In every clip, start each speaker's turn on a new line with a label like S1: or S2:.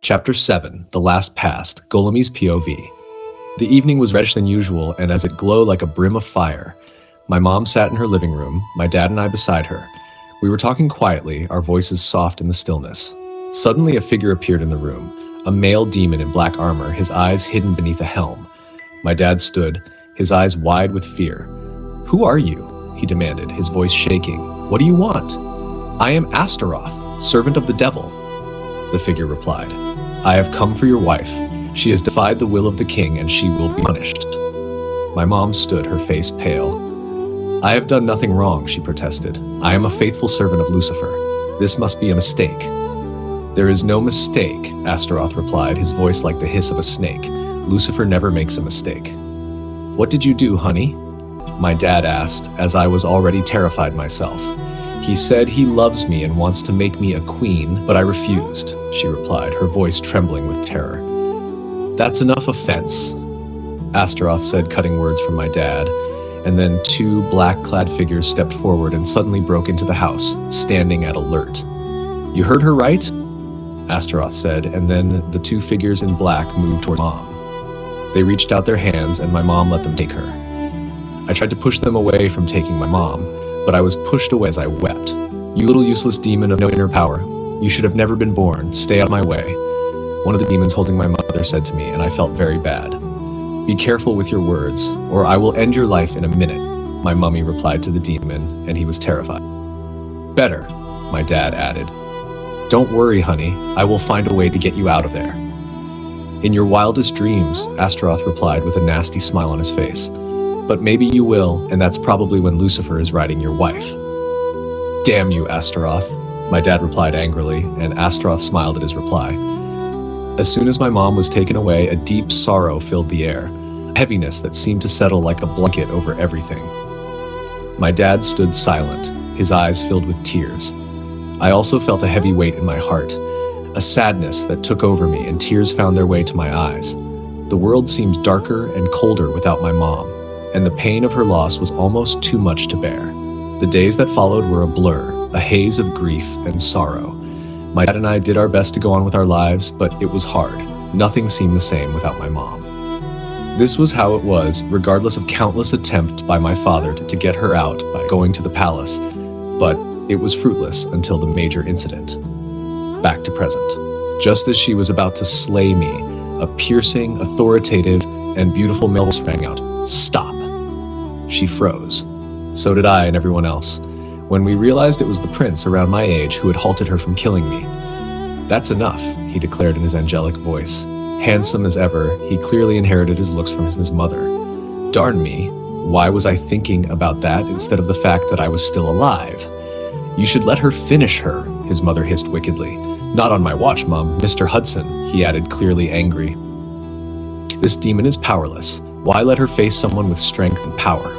S1: Chapter 7, The Last Past, Golime's POV. The evening was reddish than usual, and as it glowed like a brim of fire, my mom sat in her living room, my dad and I beside her. We were talking quietly, our voices soft in the stillness. Suddenly a figure appeared in the room, a male demon in black armor, his eyes hidden beneath a helm. My dad stood, his eyes wide with fear. "Who are you?" he demanded, his voice shaking. "What do you want?" "I am Astaroth, servant of the devil," the figure replied. "I have come for your wife. She has defied the will of the king and she will be punished." My mom stood, her face pale. "I have done nothing wrong," she protested. "I am a faithful servant of Lucifer. This must be a mistake." "There is no mistake," Astaroth replied, his voice like the hiss of a snake. "Lucifer never makes a mistake." "What did you do, honey?" my dad asked, as I was already terrified myself. "He said he loves me and wants to make me a queen, but I refused," she replied, her voice trembling with terror. "That's enough offense," Astaroth said, cutting words from my dad, and then two black-clad figures stepped forward and suddenly broke into the house, standing at alert. "You heard her right?" Astaroth said, and then the two figures in black moved toward Mom. They reached out their hands and my mom let them take her. I tried to push them away from taking my mom, but I was pushed away as I wept. "You little useless demon of no inner power. You should have never been born. Stay out of my way," one of the demons holding my mother said to me, and I felt very bad. "Be careful with your words, or I will end your life in a minute," my mummy replied to the demon, and he was terrified. "Better," my dad added. "Don't worry, honey. I will find a way to get you out of there." "In your wildest dreams," Astaroth replied with a nasty smile on his face. "But maybe you will, and that's probably when Lucifer is riding your wife." "Damn you, Astaroth," my dad replied angrily, and Astaroth smiled at his reply. As soon as my mom was taken away, a deep sorrow filled the air, a heaviness that seemed to settle like a blanket over everything. My dad stood silent, his eyes filled with tears. I also felt a heavy weight in my heart, a sadness that took over me, and tears found their way to my eyes. The world seemed darker and colder without my mom, and the pain of her loss was almost too much to bear. The days that followed were a blur, a haze of grief and sorrow. My dad and I did our best to go on with our lives, but it was hard. Nothing seemed the same without my mom. This was how it was, regardless of countless attempts by my father to get her out by going to the palace, but it was fruitless until the major incident. Back to present. Just as she was about to slay me, a piercing, authoritative, and beautiful male voice rang out, "Stop." She froze. So did I and everyone else, when we realized it was the prince around my age who had halted her from killing me. "That's enough," he declared in his angelic voice. Handsome as ever, he clearly inherited his looks from his mother. Darn me, why was I thinking about that instead of the fact that I was still alive? "You should let her finish her," his mother hissed wickedly. "Not on my watch, Mom. Mr. Hudson," he added, clearly angry. "This demon is powerless. Why let her face someone with strength and power?"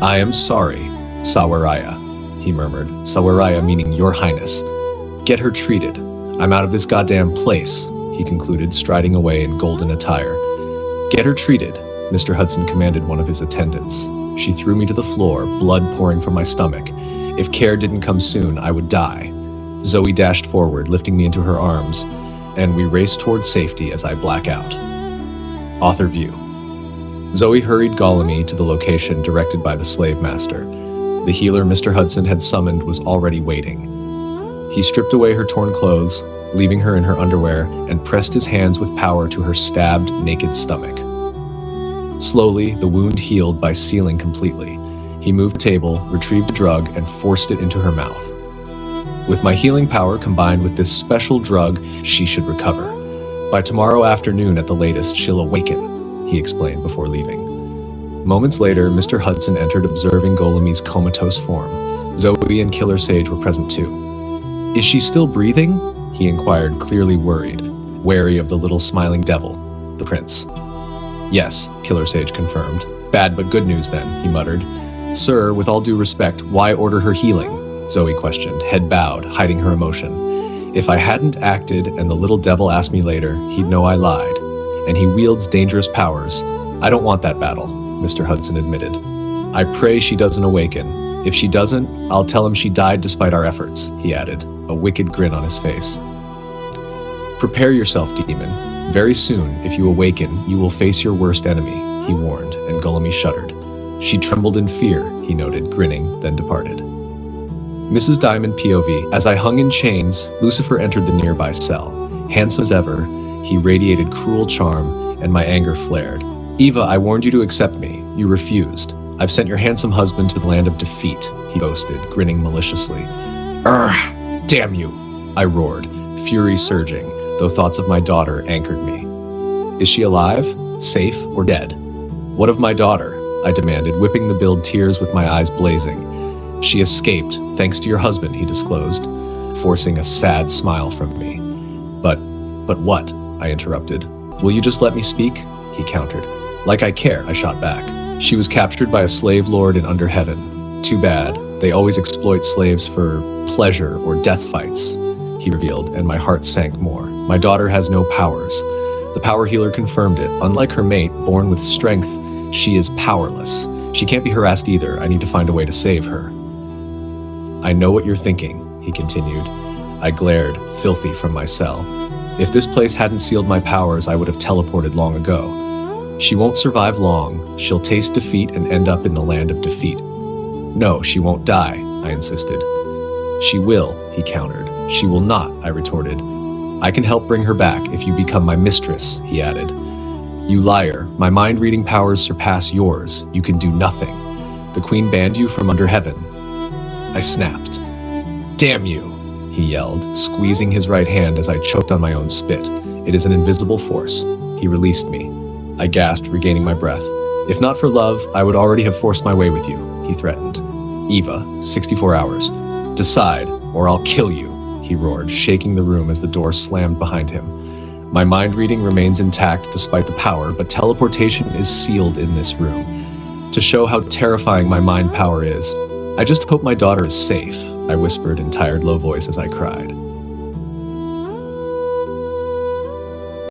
S1: "I am sorry, Sawaraya," he murmured. Sawaraya meaning Your Highness. "Get her treated. I'm out of this goddamn place," he concluded, striding away in golden attire. "Get her treated," Mr. Hudson commanded one of his attendants. She threw me to the floor, blood pouring from my stomach. If care didn't come soon, I would die. Zoe dashed forward, lifting me into her arms, and we raced toward safety as I black out. Author view. Zoe hurried Golime to the location directed by the slave master. The healer Mr. Hudson had summoned was already waiting. He stripped away her torn clothes, leaving her in her underwear, and pressed his hands with power to her stabbed, naked stomach. Slowly, the wound healed by sealing completely. He moved the table, retrieved the drug, and forced it into her mouth. With my healing power combined with this special drug, she should recover. By tomorrow afternoon at the latest, she'll awaken, he explained before leaving. Moments later, Mr. Hudson entered, observing Golime's comatose form. Zoe and Killer Sage were present too. "Is she still breathing?" he inquired, clearly worried, wary of the little smiling devil, the prince. "Yes," Killer Sage confirmed. "Bad but good news then," he muttered. "Sir, with all due respect, why order her healing?" Zoe questioned, head bowed, hiding her emotion. "If I hadn't acted and the little devil asked me later, he'd know I lied. And he wields dangerous powers. I don't want that battle," Mr. Hudson admitted. "I pray she doesn't awaken. If she doesn't, I'll tell him she died despite our efforts," he added, a wicked grin on his face. Prepare yourself, demon. Very soon, if you awaken, you will face your worst enemy, he warned, and Golime shuddered. She trembled in fear, he noted, grinning, then departed. Mrs. Diamond POV. As I hung in chains, Lucifer entered the nearby cell. Handsome as ever, he radiated cruel charm, and my anger flared. Eva, I warned you to accept me. You refused. I've sent your handsome husband to the land of defeat, he boasted, grinning maliciously. Urgh! Damn you! I roared, fury surging, though thoughts of my daughter anchored me. Is she alive, safe, or dead? What of my daughter? I demanded, whipping the billed tears with my eyes blazing. She escaped, thanks to your husband, he disclosed, forcing a sad smile from me. But what? I interrupted. Will you just let me speak? He countered. Like I care, I shot back. She was captured by a slave lord in Under Heaven. Too bad. They always exploit slaves for pleasure or death fights, he revealed, and my heart sank more. My daughter has no powers. The power healer confirmed it. Unlike her mate, born with strength, she is powerless. She can't be harassed either. I need to find a way to save her. I know what you're thinking, he continued. I glared, filthy, from my cell. If this place hadn't sealed my powers, I would have teleported long ago. She won't survive long. She'll taste defeat and end up in the land of defeat. No, she won't die, I insisted. She will, he countered. She will not, I retorted. I can help bring her back if you become my mistress, he added. You liar, my mind-reading powers surpass yours. You can do nothing. The queen banned you from Under Heaven. I snapped. Damn you, he yelled, squeezing his right hand as I choked on my own spit. It is an invisible force. He released me. I gasped, regaining my breath. If not for love, I would already have forced my way with you, he threatened. Eva, 64 hours. Decide, or I'll kill you, he roared, shaking the room as the door slammed behind him. My mind reading remains intact despite the power, but teleportation is sealed in this room. To show how terrifying my mind power is, I just hope my daughter is safe, I whispered in tired, low voice as I cried.